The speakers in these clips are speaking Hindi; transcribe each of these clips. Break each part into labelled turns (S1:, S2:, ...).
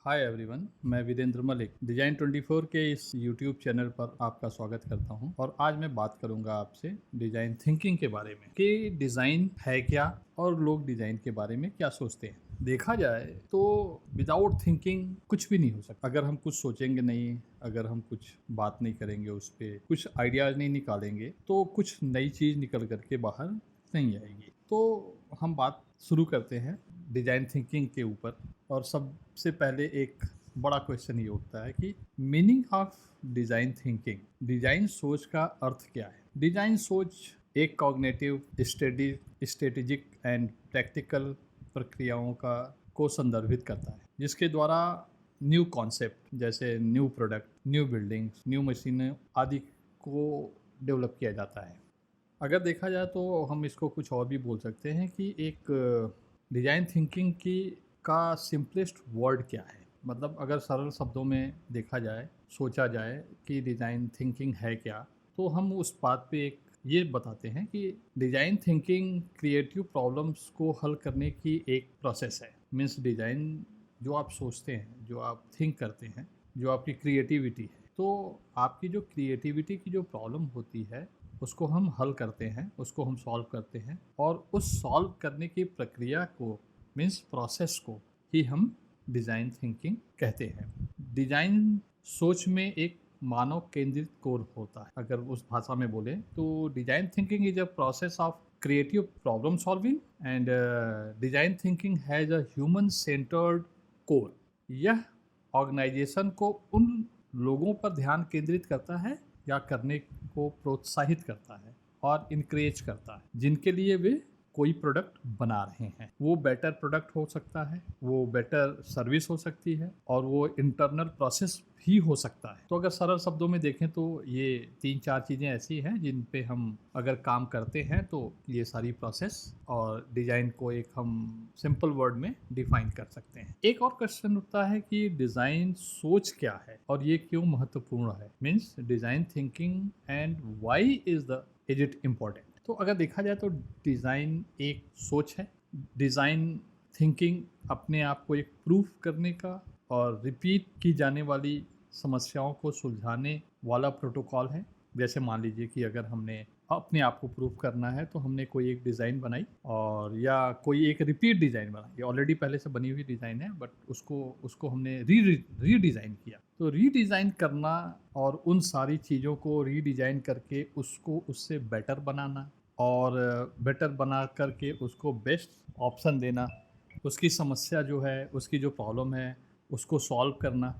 S1: हाय एवरीवन, मैं वीरेंद्र मलिक डिजाइन 24 के इस यूट्यूब चैनल पर आपका स्वागत करता हूं और आज मैं बात करूंगा आपसे डिजाइन थिंकिंग के बारे में कि डिजाइन है क्या और लोग डिजाइन के बारे में क्या सोचते हैं। देखा जाए तो विदाउट थिंकिंग कुछ भी नहीं हो सकता। अगर हम कुछ सोचेंगे नहीं, अगर हम कुछ बात नहीं करेंगे, उस पर कुछ आइडियाज नहीं निकालेंगे तो कुछ नई चीज़ निकल करके बाहर नहीं आएगी। तो हम बात शुरू करते हैं डिजाइन थिंकिंग के ऊपर। और सबसे पहले एक बड़ा क्वेश्चन ये उठता है कि meaning of design thinking, design सोच का अर्थ क्या है। डिजाइन सोच एक कॉग्निटिव स्ट्रेटेजिक एंड प्रैक्टिकल प्रक्रियाओं का को संदर्भित करता है जिसके द्वारा न्यू कॉन्सेप्ट जैसे new product, new buildings, new मशीनें आदि को डेवलप किया जाता है। अगर देखा जाए तो हम इसको कुछ और भी बोल सकते हैं कि एक डिजाइन थिंकिंग की का सिंपलेस्ट वर्ड क्या है। मतलब अगर सरल शब्दों में देखा जाए, सोचा जाए कि डिज़ाइन थिंकिंग है क्या, तो हम उस बात पे एक ये बताते हैं कि डिज़ाइन थिंकिंग क्रिएटिव प्रॉब्लम्स को हल करने की एक प्रोसेस है। मीन्स डिज़ाइन जो आप सोचते हैं, जो आप थिंक करते हैं, जो आपकी क्रिएटिविटी है, तो आपकी जो क्रिएटिविटी की जो प्रॉब्लम होती है उसको हम हल करते हैं, उसको हम सॉल्व करते हैं और उस सॉल्व करने की प्रक्रिया को मीन्स प्रोसेस को ही हम डिज़ाइन थिंकिंग कहते हैं। डिज़ाइन सोच में एक मानव केंद्रित कोर होता है। अगर उस भाषा में बोले तो design thinking is a process of creative problem solving and design thinking has a human centred core. यह ऑर्गेनाइजेशन को उन लोगों पर ध्यान केंद्रित करता है या करने को प्रोत्साहित करता है और इनकरेज करता है जिनके लिए वे कोई प्रोडक्ट बना रहे हैं। वो बेटर प्रोडक्ट हो सकता है, वो बेटर सर्विस हो सकती है और वो इंटरनल प्रोसेस भी हो सकता है। तो अगर सरल शब्दों में देखें तो ये 3-4 चीज़ें ऐसी हैं जिन पे हम अगर काम करते हैं तो ये सारी प्रोसेस और डिज़ाइन को एक हम सिंपल वर्ड में डिफाइन कर सकते हैं। एक और क्वेश्चन उठता है कि डिज़ाइन सोच क्या है और ये क्यों महत्वपूर्ण है। Means design thinking and why is it important. तो अगर देखा जाए तो डिज़ाइन एक सोच है। डिज़ाइन थिंकिंग अपने आप को एक प्रूफ करने का और रिपीट की जाने वाली समस्याओं को सुलझाने वाला प्रोटोकॉल है। जैसे मान लीजिए कि अगर हमने अपने आप को प्रूफ करना है तो हमने कोई एक डिज़ाइन बनाई और या कोई एक रिपीट डिज़ाइन बनाई, ऑलरेडी पहले से बनी हुई डिज़ाइन है बट उसको हमने रीडिज़ाइन किया। तो रीडिज़ाइन करना और उन सारी चीज़ों को रीडिज़ाइन करके उसको उससे बेटर बनाना और बेटर बना करके उसको बेस्ट ऑप्शन देना, उसकी समस्या जो है, उसकी जो प्रॉब्लम है उसको सॉल्व करना,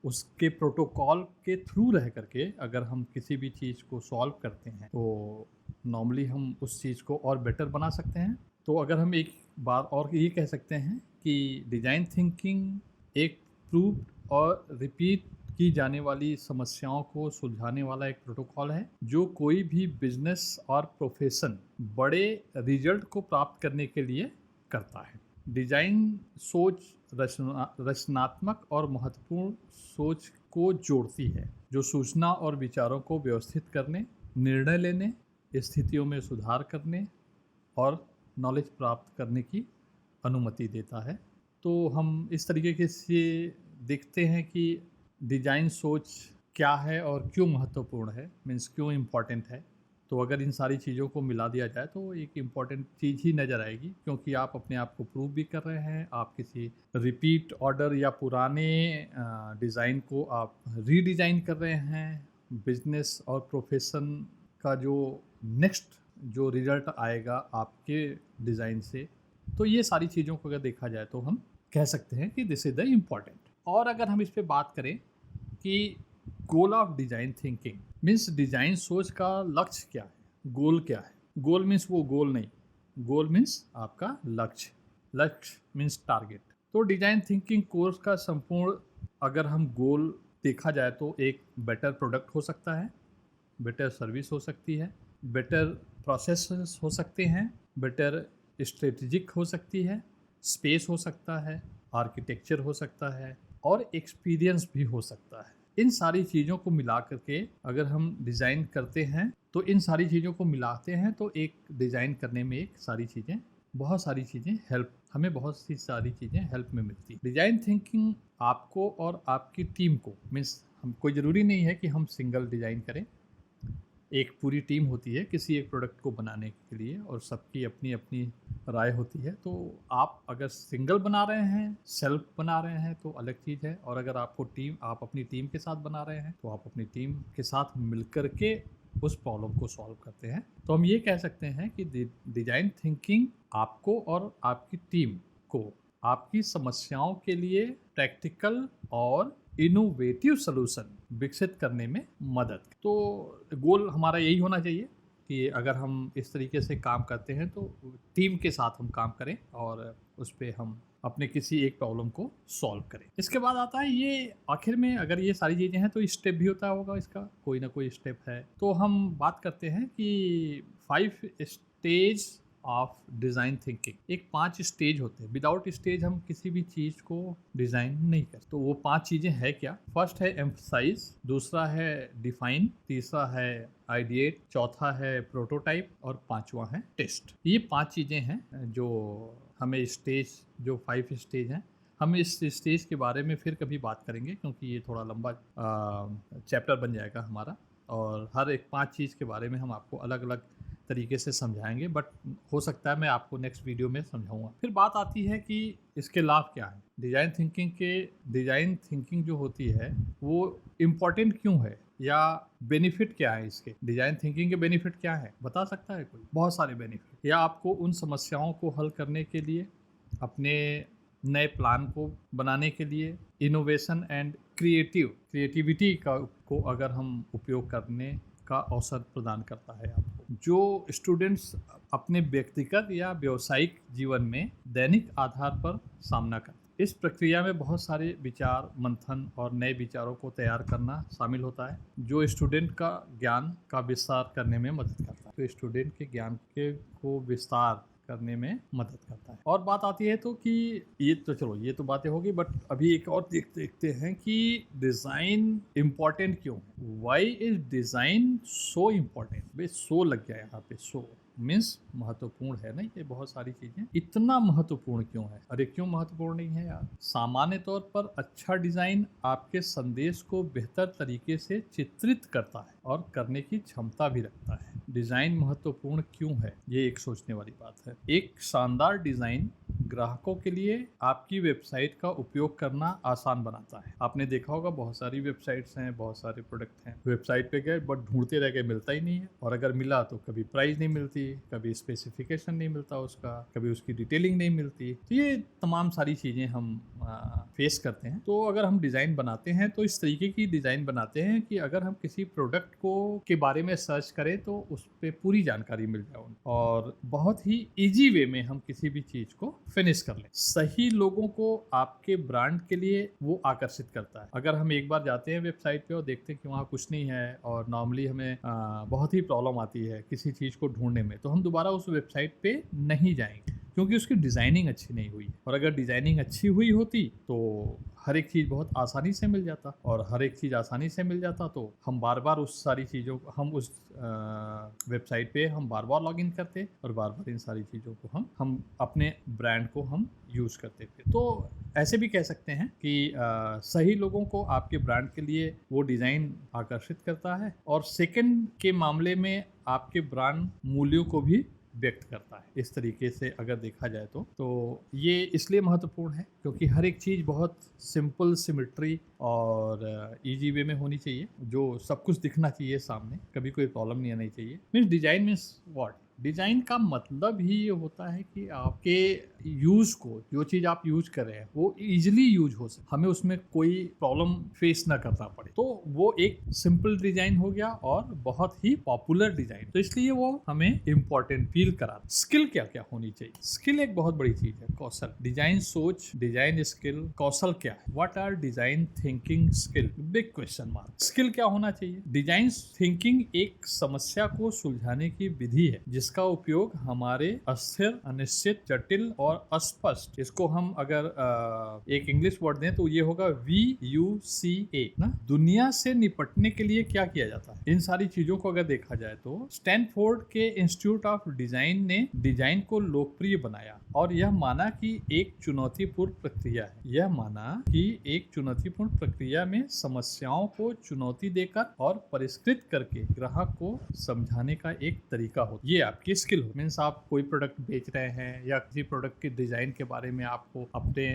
S1: उसके प्रोटोकॉल के थ्रू रह करके अगर हम किसी भी चीज़ को सॉल्व करते हैं तो नॉर्मली हम उस चीज़ को और बेटर बना सकते हैं। तो अगर हम एक बात और ये कह सकते हैं कि डिज़ाइन थिंकिंग एक प्रूव्ड और रिपीट की जाने वाली समस्याओं को सुलझाने वाला एक प्रोटोकॉल है जो कोई भी बिजनेस और प्रोफेशन बड़े रिजल्ट को प्राप्त करने के लिए करता है। डिज़ाइन सोच रचनात्मक और महत्वपूर्ण सोच को जोड़ती है जो सूचना और विचारों को व्यवस्थित करने, निर्णय लेने, स्थितियों में सुधार करने और नॉलेज प्राप्त करने की अनुमति देता है। तो हम इस तरीके से देखते हैं कि डिज़ाइन सोच क्या है और क्यों महत्वपूर्ण है, मीन्स क्यों इम्पॉर्टेंट है। तो अगर इन सारी चीज़ों को मिला दिया जाए तो एक इम्पॉर्टेंट चीज़ ही नज़र आएगी क्योंकि आप अपने आप को प्रूव भी कर रहे हैं, आप किसी रिपीट ऑर्डर या पुराने डिज़ाइन को आप रीडिज़ाइन कर रहे हैं। बिजनेस और प्रोफेशन का जो नेक्स्ट जो रिजल्ट आएगा आपके डिज़ाइन से, तो ये सारी चीज़ों को अगर देखा जाए तो हम कह सकते हैं कि दिस इज़ द इम्पॉर्टेंट। और अगर हम इस पर बात करें कि goal of design thinking means design सोच का लक्ष्य क्या है, गोल क्या है। गोल मीन्स वो गोल नहीं, गोल मीन्स आपका लक्ष्य, लक्ष्य मीन्स टारगेट। तो डिज़ाइन थिंकिंग कोर्स का संपूर्ण अगर हम गोल देखा जाए तो एक बेटर प्रोडक्ट हो सकता है, बेटर सर्विस हो सकती है, बेटर प्रोसेस हो सकते हैं, बेटर स्ट्रेटेजिक हो सकती है, स्पेस हो सकता है, आर्किटेक्चर हो सकता है और एक्सपीरियंस भी हो सकता है। इन सारी चीज़ों को मिला करके अगर हम डिज़ाइन करते हैं तो इन सारी चीज़ों को मिलाते हैं तो एक डिज़ाइन करने में एक सारी चीज़ें बहुत सारी चीज़ें हेल्प, हमें बहुत सी सारी चीज़ें हेल्प में मिलती है। डिज़ाइन थिंकिंग आपको और आपकी टीम को, मीन्स हम कोई ज़रूरी नहीं है कि हम सिंगल डिज़ाइन करें, एक पूरी टीम होती है किसी एक प्रोडक्ट को बनाने के लिए और सबकी अपनी अपनी राय होती है। तो आप अगर सिंगल बना रहे हैं, सेल्फ बना रहे हैं तो अलग चीज़ है, और अगर आप अपनी टीम के साथ बना रहे हैं तो आप अपनी टीम के साथ मिलकर के उस प्रॉब्लम को सॉल्व करते हैं। तो हम ये कह सकते हैं कि डिजाइन थिंकिंग आपको और आपकी टीम को आपकी समस्याओं के लिए प्रैक्टिकल और इनोवेटिव सॉल्यूशन विकसित करने में मदद। तो गोल हमारा यही होना चाहिए कि अगर हम इस तरीके से काम करते हैं तो टीम के साथ हम काम करें और उस पर हम अपने किसी एक प्रॉब्लम को सॉल्व करें। इसके बाद आता है ये आखिर में, अगर ये सारी चीज़ें हैं तो स्टेप भी होता होगा, इसका कोई ना कोई स्टेप है। तो हम बात करते हैं कि 5 स्टेज ऑफ डिज़ाइन थिंकिंग। एक 5 स्टेज होते हैं, विदाउट स्टेज हम किसी भी चीज़ को डिज़ाइन नहीं करते। तो वो 5 चीज़ें हैं क्या? फर्स्ट है एम्फसाइज, दूसरा है डिफाइन, तीसरा है आइडिएट, चौथा है प्रोटोटाइप और पांचवा है टेस्ट। ये 5 चीज़ें हैं जो हमें स्टेज, जो 5 स्टेज हैं, हम इस स्टेज के बारे में फिर कभी बात करेंगे क्योंकि ये थोड़ा लंबा चैप्टर बन जाएगा हमारा, और हर एक 5 चीज़ के बारे में हम आपको अलग अलग तरीके से समझाएंगे, बट हो सकता है मैं आपको नेक्स्ट वीडियो में समझाऊंगा। फिर बात आती है कि इसके लाभ क्या है। डिज़ाइन थिंकिंग जो होती है वो इम्पोर्टेंट क्यों है, या बेनिफिट क्या है इसके। डिज़ाइन थिंकिंग के बेनिफिट क्या है, बता सकता है कोई? बहुत सारे बेनिफिट। या आपको उन समस्याओं को हल करने के लिए, अपने नए प्लान को बनाने के लिए, इनोवेशन एंड क्रिएटिविटी को अगर हम उपयोग करने का अवसर प्रदान करता है आपको। जो स्टूडेंट्स अपने व्यक्तिगत या व्यावसायिक जीवन में दैनिक आधार पर सामना करते हैं, इस प्रक्रिया में बहुत सारे विचार मंथन और नए विचारों को तैयार करना शामिल होता है, जो स्टूडेंट का ज्ञान का विस्तार करने में मदद करता है। तो स्टूडेंट के ज्ञान को विस्तार करने में मदद करता है। और बात आती है तो कि ये तो बातें होगी, बट अभी एक और देखते हैं कि डिज़ाइन इम्पोर्टेंट क्यों है। Why is design so important. भाई सो लग गया यहाँ पे, सो मीन्स महत्वपूर्ण है ना, ये बहुत सारी चीज़ें। इतना महत्वपूर्ण क्यों है? अरे क्यों महत्वपूर्ण नहीं है यार? सामान्य तौर पर अच्छा डिज़ाइन आपके संदेश को बेहतर तरीके से चित्रित करता है और करने की क्षमता भी रखता है। डिज़ाइन महत्वपूर्ण क्यों है, ये एक सोचने वाली बात है। एक शानदार डिज़ाइन ग्राहकों के लिए आपकी वेबसाइट का उपयोग करना आसान बनाता है। आपने देखा होगा बहुत सारी वेबसाइट्स हैं, बहुत सारे प्रोडक्ट हैं, वेबसाइट पे गए बट ढूंढते रह गए, मिलता ही नहीं है, और अगर मिला तो कभी प्राइस नहीं मिलती, कभी स्पेसिफिकेशन नहीं मिलता उसका, कभी उसकी डिटेलिंग नहीं मिलती। तो ये तमाम सारी चीज़ें हम फेस करते हैं। तो अगर हम डिज़ाइन बनाते हैं तो इस तरीके की डिज़ाइन बनाते हैं कि अगर हम किसी प्रोडक्ट के बारे में सर्च करें तो उस पर पूरी जानकारी मिल जाए और बहुत ही ईजी वे में हम किसी भी चीज़ को फिनिश कर लें। सही लोगों को आपके ब्रांड के लिए वो आकर्षित करता है। अगर हम एक बार जाते हैं वेबसाइट पे और देखते हैं कि वहाँ कुछ नहीं है, और नॉर्मली हमें बहुत ही प्रॉब्लम आती है किसी चीज़ को ढूंढने में, तो हम दोबारा उस वेबसाइट पे नहीं जाएंगे क्योंकि उसकी डिज़ाइनिंग अच्छी नहीं हुई है। और अगर डिज़ाइनिंग अच्छी हुई होती तो हर एक चीज़ बहुत आसानी से मिल जाता, और हर एक चीज़ आसानी से मिल जाता तो हम बार बार उस सारी चीज़ों को, हम उस वेबसाइट पे हम बार बार लॉगिन करते और बार बार इन सारी चीज़ों को हम अपने ब्रांड को हम यूज़ करते थे। तो ऐसे भी कह सकते हैं कि सही लोगों को आपके ब्रांड के लिए वो डिज़ाइन आकर्षित करता है, और सेकंड के मामले में आपके ब्रांड मूल्यों को भी व्यक्त करता है। इस तरीके से अगर देखा जाए तो ये इसलिए महत्वपूर्ण है क्योंकि हर एक चीज़ बहुत सिंपल, सिमेट्री और इजी वे में होनी चाहिए, जो सब कुछ दिखना चाहिए सामने, कभी कोई प्रॉब्लम नहीं आनी चाहिए। Means design means what? Design का मतलब ही ये होता है कि आपके यूज़ को, जो चीज़ आप यूज कर रहे हैं वो इजीली यूज हो सके, हमें उसमें कोई प्रॉब्लम फेस ना करना पड़े। तो वो एक सिंपल डिज़ाइन हो गया और बहुत ही पॉपुलर डिज़ाइन, तो इसलिए वो हमें इम्पोर्टेंट फील करा। स्किल क्या क्या होनी चाहिए? स्किल एक बहुत बड़ी चीज़ है। कौशल, डिज़ाइन सोच, डिज़ाइन स्किल। कौशल क्या है? What are design thinking skill? Big question mark. Skill क्या होना चाहिए? डिज़ाइन थिंकिंग एक समस्या को सुलझाने की विधि है जिसका उपयोग हमारे अस्थिर, अनिश्चित, जटिल और अस्पष्ट, इसको हम अगर एक इंग्लिश वर्ड दें तो ये होगा VUCA ना, दुनिया से निपटने के लिए क्या किया जाता है। इन सारी चीजों को अगर देखा जाए तो स्टैनफोर्ड के इंस्टीट्यूट ऑफ डिजाइन ने डिजाइन को लोकप्रिय बनाया और यह माना कि एक चुनौतीपूर्ण प्रक्रिया है। यह माना कि एक चुनौतीपूर्ण प्रक्रिया में समस्याओं को चुनौती देकर और परिष्कृत करके ग्राहक को समझाने का एक तरीका हो। ये आपकी स्किल हो। मीन्स आप कोई प्रोडक्ट बेच रहे हैं या किसी प्रोडक्ट के डिजाइन के बारे में आपको अपने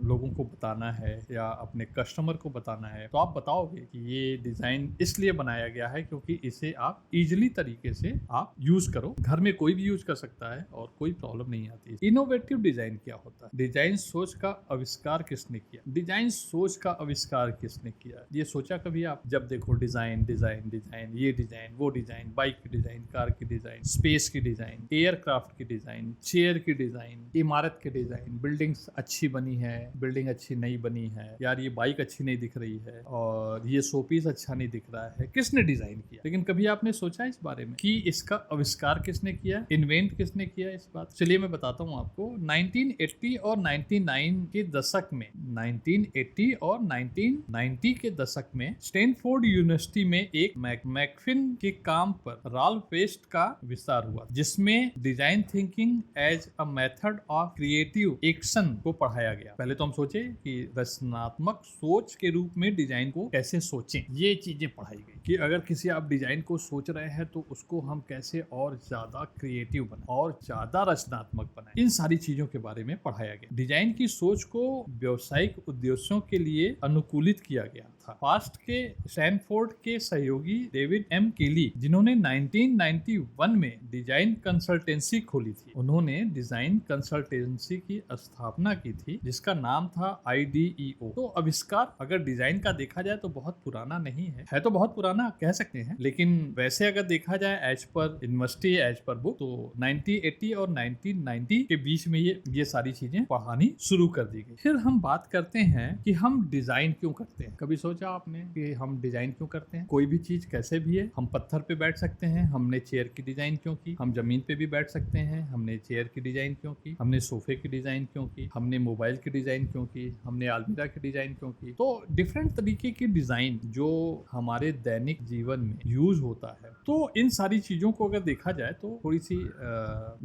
S1: लोगों को बताना है या अपने कस्टमर को बताना है, तो आप बताओगे कि ये डिजाइन इसलिए बनाया गया है क्योंकि इसे आप इजीली तरीके से आप यूज करो। घर में कोई भी यूज कर सकता है और कोई प्रॉब्लम नहीं आती। इनोवेटिव डिजाइन क्या होता है? डिजाइन सोच का आविष्कार किसने किया? डिजाइन सोच का आविष्कार किसने किया? ये सोचा कभी आप? जब देखो डिजाइन डिजाइन डिजाइन, ये डिजाइन वो डिजाइन, बाइक की डिजाइन, कार की डिजाइन, स्पेस की डिजाइन, एयरक्राफ्ट की डिजाइन, चेयर की डिजाइन, इमारत के डिजाइन, बिल्डिंग्स अच्छी बनी है, बिल्डिंग अच्छी नहीं बनी है, यार ये बाइक अच्छी नहीं दिख रही है और ये शोपीस अच्छा नहीं दिख रहा है। किसने डिजाइन किया? लेकिन कभी आपने सोचा इस बारे में कि इसका आविष्कार किसने किया, इन्वेंट किसने किया इस बात? चलिए मैं बताता हूँ आपको। 1980 और 99 के दशक में 1980 और 1990 के दशक में स्टैनफोर्ड यूनिवर्सिटी में एक मैकफिन के काम पर राल्फ वेस्ट का विस्तार हुआ, जिसमें design thinking as a method of creative action को पढ़ाया गया। पहले तो हम सोचे कि रचनात्मक सोच के रूप में डिजाइन को कैसे सोचें, ये चीजें पढ़ाई गई कि अगर किसी आप डिजाइन को सोच रहे हैं तो उसको हम कैसे और ज्यादा क्रिएटिव बनाएं और ज्यादा रचनात्मक बनाएं। इन सारी चीजों के बारे में पढ़ाया गया। डिजाइन की सोच को व्यावसायिक उद्देश्यों के लिए अनुकूलित किया गया था। पास्ट के स्टैनफोर्ड के सहयोगी डेविड एम केली, जिन्होंने 1991 में डिजाइन कंसल्टेंसी खोली थी, उन्होंने डिजाइन कंसल्टेंसी की स्थापना की थी जिसका नाम था IDEO। तो आविष्कार अगर डिजाइन का देखा जाए तो बहुत पुराना नहीं है तो बहुत पुराना कह सकते हैं, लेकिन वैसे अगर देखा जाए as per university as per book तो 1980 और 1990 के बीच में ये सारी चीजें पढ़ानी शुरू कर दी गई। फिर हम बात करते हैं कि हम डिजाइन क्यों करते हैं। कभी सोचा आपने कि हम डिजाइन क्यों करते हैं? कोई भी चीज कैसे भी है, हम पत्थर पे बैठ सकते हैं, हमने चेयर की डिजाइन क्यों की? हम जमीन पे भी बैठ सकते हैं, हमने चेयर की डिजाइन क्यों की? हमने सोफे की डिजाइन क्यों की? हमने मोबाइल की डिजाइन क्यों की? हमने अलमीरा की डिजाइन क्यों की? तो डिफरेंट तरीके की डिजाइन जो हमारे दैनिक जीवन में यूज होता है। तो इन सारी चीजों को अगर देखा जाए तो थोड़ी सी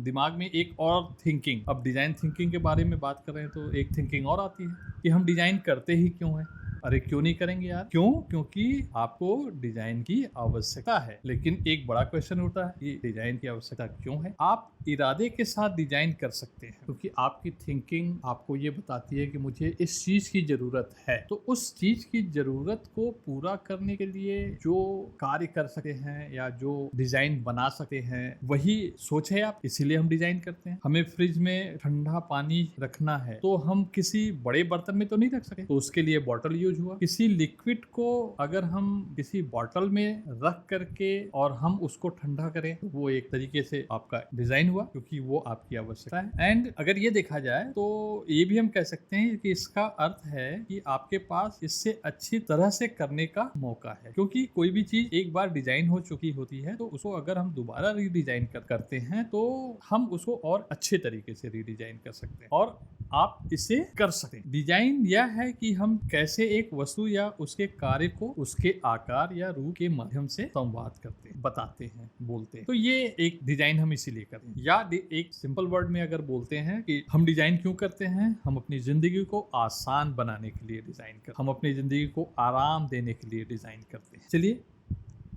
S1: दिमाग में एक और थिंकिंग, अब डिजाइन थिंकिंग के बारे में बात कर रहे हैं तो एक थिंकिंग और आती है कि हम डिजाइन करते ही क्यों है? अरे क्यों नहीं करेंगे यार? क्यों? क्योंकि आपको डिजाइन की आवश्यकता है। लेकिन एक बड़ा क्वेश्चन उठता है कि डिजाइन की आवश्यकता क्यों है? आप इरादे के साथ डिजाइन कर सकते हैं क्योंकि आपकी थिंकिंग आपको ये बताती है कि मुझे इस चीज की जरूरत है। तो उस चीज की जरूरत को पूरा करने के लिए जो कार्य कर सकते हैं या जो डिजाइन बना सकते हैं वही सोच है आप, इसीलिए हम डिजाइन करते हैं। हमें फ्रिज में ठंडा पानी रखना है तो हम किसी बड़े बर्तन में तो नहीं रख सकते, तो उसके लिए बॉटल यूज हुआ। किसी लिक्विड को अगर हम किसी बॉटल में रख करके और हम उसको ठंडा करें तो वो एक तरीके से आपका डिजाइन हुआ क्योंकि वो आपकी आवश्यकता है। एंड अगर ये देखा जाए तो ये भी हम कह सकते हैं कि इसका अर्थ है कि आपके पास इससे अच्छी तरह से करने का मौका है, क्योंकि कोई भी चीज एक बार डिजाइन हो चुकी होती है तो उसको अगर हम दोबारा रीडिजाइन करते हैं तो हम उसको और अच्छे तरीके से रीडिजाइन कर सकते हैं और आप इसे कर सकते हैं। डिजाइन यह है कि हम कैसे एक वस्तु या उसके कार्य को उसके आकार या रूप के माध्यम से संवाद करते हैं, बताते हैं, बोलते हैं। तो ये एक डिजाइन हम इसीलिए करते हैं। या एक सिंपल वर्ड में अगर बोलते हैं कि हम डिजाइन क्यों करते हैं, हम अपनी जिंदगी को आसान बनाने के लिए डिजाइन करते हैं, हम अपनी जिंदगी को आराम देने के लिए डिजाइन करते हैं। चलिए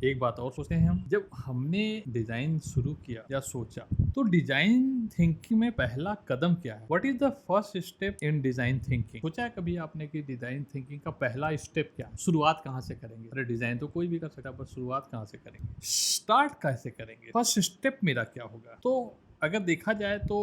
S1: एक बात और सोचते हैं हम, जब हमने डिजाइन शुरू किया या सोचा तो डिजाइन थिंकिंग में पहला कदम क्या है? What is the first step in design thinking? सोचा है कभी आपने कि डिजाइन थिंकिंग का पहला स्टेप क्या है? शुरुआत कहाँ से करेंगे? अरे डिजाइन तो कोई भी कर सकता है, बस शुरुआत कहाँ से करेंगे, स्टार्ट कैसे करेंगे, फर्स्ट स्टेप मेरा क्या होगा? तो अगर देखा जाए तो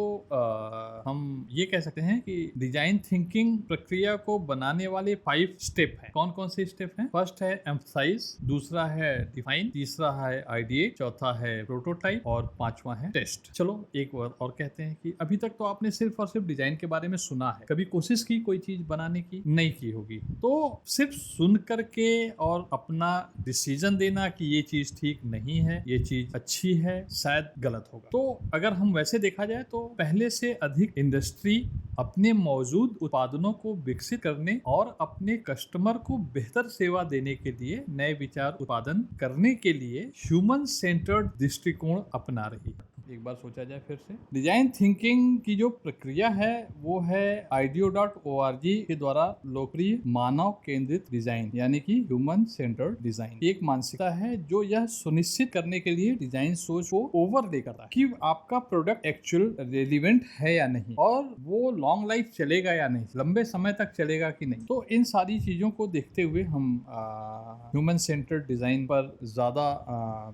S1: हम ये कह सकते हैं कि डिजाइन थिंकिंग प्रक्रिया को बनाने वाले 5 स्टेप हैं। कौन कौन से स्टेप हैं? फर्स्ट है एम्फसाइज, दूसरा है डिफाइन, तीसरा है आइडिएट, चौथा है प्रोटोटाइप और पांचवा है टेस्ट। चलो एक बार और कहते हैं कि अभी तक तो आपने सिर्फ और सिर्फ डिजाइन के बारे में सुना है, कभी कोशिश की कोई चीज बनाने की? नहीं की होगी। तो सिर्फ सुन करके और अपना डिसीजन देना कि ये चीज ठीक नहीं है, ये चीज अच्छी है, शायद गलत होगा। तो अगर हम वैसे देखा जाए तो पहले से अधिक इंडस्ट्री अपने मौजूद उत्पादनों को विकसित करने और अपने कस्टमर को बेहतर सेवा देने के लिए नए विचार उत्पादन करने के लिए ह्यूमन सेंटर्ड दृष्टिकोण अपना रही है। एक बार सोचा जाए फिर से। डिजाइन थिंकिंग की जो प्रक्रिया है वो है ideo.org के द्वारा लोकप्रिय मानव केंद्रित डिजाइन यानी कि ह्यूमन सेंटर्ड डिजाइन एक मानसिकता है जो यह सुनिश्चित करने के लिए डिजाइन सोच को ओवरले करता है कि आपका प्रोडक्ट एक्चुअल रेलिवेंट है या नहीं और वो लॉन्ग लाइफ चलेगा या नहीं, लंबे समय तक चलेगा कि नहीं। तो इन सारी चीजों को देखते हुए हम ह्यूमन सेंटर्ड डिजाइन पर ज्यादा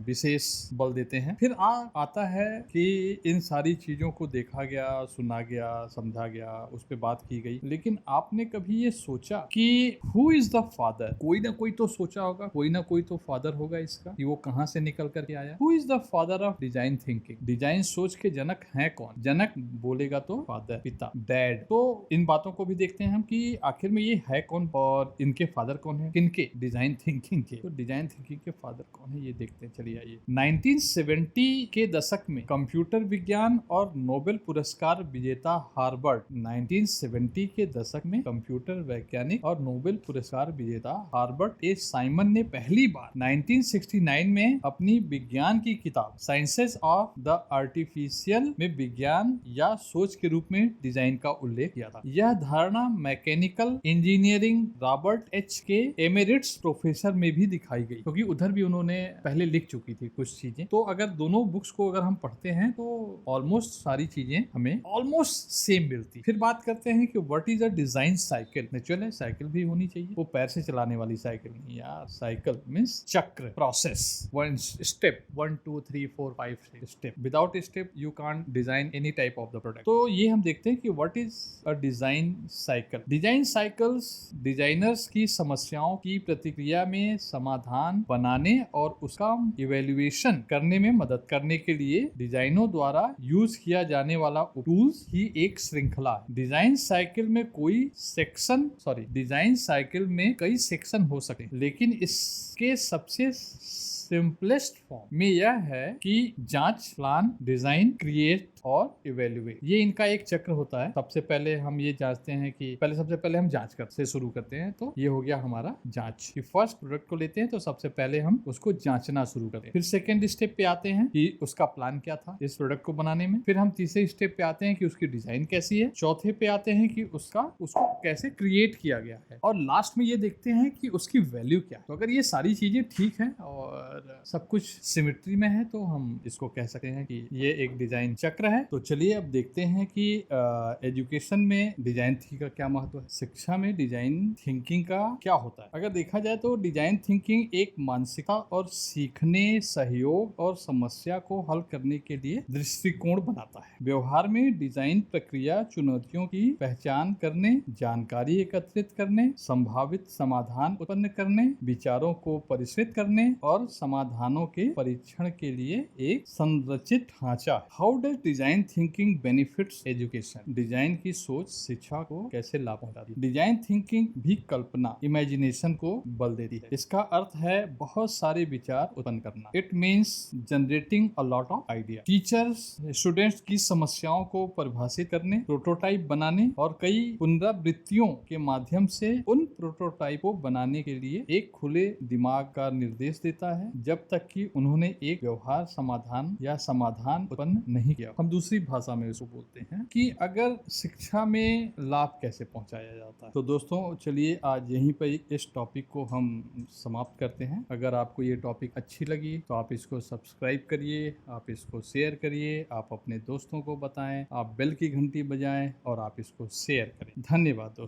S1: विशेष बल देते हैं। फिर आता है कि इन सारी चीजों को देखा गया, सुना गया, समझा गया, उस पर बात की गई, लेकिन आपने कभी ये सोचा कि हु इज द फादर? कोई ना कोई तो सोचा होगा, कोई ना कोई तो फादर होगा इसका कि वो कहां से निकल करके आया। Who is the father of design thinking? Design सोच के जनक हैं कौन? जनक बोलेगा तो फादर, पिता, डैड। तो इन बातों को भी देखते हैं हम कि आखिर में ये है कौन और इनके फादर कौन है, किनके? डिजाइन थिंकिंग के। तो डिजाइन थिंकिंग के फादर कौन है ये देखते हैं, चलिए आइए। 1970 के दशक में कंप्यूटर विज्ञान और नोबेल पुरस्कार विजेता हार्वर्ड 1970 के दशक में कंप्यूटर वैज्ञानिक और नोबेल पुरस्कार विजेता हार्वर्ड ए साइमन ने पहली बार 1969 में अपनी विज्ञान की किताब साइंसेस ऑफ द आर्टिफिशियल में विज्ञान या सोच के रूप में डिजाइन का उल्लेख किया था। यह धारणा मैकेनिकल इंजीनियरिंग रॉबर्ट एच के एमेरिट्स प्रोफेसर में भी दिखाई गई, क्योंकि उधर भी उन्होंने पहले लिख चुकी थी कुछ चीजें। तो अगर दोनों बुक्स को अगर हम पढ़ते हैं तो ऑलमोस्ट सारी चीजें हमें ऑलमोस्ट सेम मिलती। फिर बात करते हैं कि what is a design cycle. Natural है, साइकिल भी होनी चाहिए, वो पैर से चलाने वाली साइकिल नहीं यार। साइकिल मींस चक्र, process, one step, 1 2 3 4 5 step. Without step you can't design any type of the product. तो ये हम देखते हैं कि what is a design cycle. Design cycles designers की समस्याओं की प्रतिक्रिया में समाधान बनाने और उसका इवेल्युएशन करने में मदद करने के लिए डिजाइनों द्वारा यूज किया जाने वाला टूल्स ही एक श्रृंखला है। डिजाइन साइकिल में कई सेक्शन हो सके, लेकिन इसके सबसे सिंपलेस्ट फॉर्म में यह है कि जांच, प्लान, डिजाइन, क्रिएट और इवेल्युएट। ये इनका एक चक्र होता है। सबसे पहले हम ये जांचते हैं कि सबसे पहले हम जांच से शुरू करते हैं। तो ये हो गया हमारा जांच कि फर्स्ट प्रोडक्ट को लेते हैं तो सबसे पहले हम उसको जांचना शुरू करते हैं। फिर सेकंड स्टेप पे आते हैं कि उसका प्लान क्या था इस प्रोडक्ट को बनाने में। फिर हम तीसरे स्टेप पे आते हैं कि उसकी डिजाइन कैसी है। चौथे पे आते हैं कि उसको कैसे क्रिएट किया गया है। और लास्ट में ये देखते हैं कि उसकी वैल्यू क्या है। तो अगर ये सारी चीजें ठीक है और सब कुछ सिमेट्री में है तो हम इसको कह सकते हैं कि ये एक डिजाइन चक्र है। तो चलिए अब देखते हैं कि एजुकेशन में डिजाइन थिंकिंग का क्या महत्व है, शिक्षा में डिजाइन थिंकिंग का क्या होता है। अगर देखा जाए तो डिजाइन थिंकिंग एक मानसिकता और सीखने, सहयोग और समस्या को हल करने के लिए दृष्टिकोण बनाता है। व्यवहार में डिजाइन प्रक्रिया चुनौतियों की पहचान करने, जानकारी एकत्रित करने, संभावित समाधान उत्पन्न करने, विचारों को परिष्कृत करने और समाधानों के परीक्षण के लिए एक संरचित ढांचा। How does design thinking benefits education? Design की सोच शिक्षा को कैसे लाभ पहुंचाती है? डिजाइन थिंकिंग भी कल्पना, इमेजिनेशन को बल देती है। इसका अर्थ है बहुत सारे विचार उत्पन्न करना। It means generating a lot of idea. Teachers students की समस्याओं को परिभाषित करने, प्रोटोटाइप बनाने और कई पुनरावृत्तियों के माध्यम से उन प्रोटोटाइप को बनाने के लिए एक खुले दिमाग का निर्देश देता है, जब तक कि उन्होंने एक व्यवहार समाधान या समाधान उत्पन्न नहीं किया। हम दूसरी भाषा में इसको बोलते हैं कि अगर शिक्षा में लाभ कैसे पहुंचाया जाता है। तो दोस्तों चलिए आज यहीं पर इस टॉपिक को हम समाप्त करते हैं। अगर आपको ये टॉपिक अच्छी लगी तो आप इसको सब्सक्राइब करिए, आप इसको शेयर करिए, आप अपने दोस्तों को बताएं, आप बेल की घंटी बजाएं और आप इसको शेयर करें। धन्यवाद दोस्तों।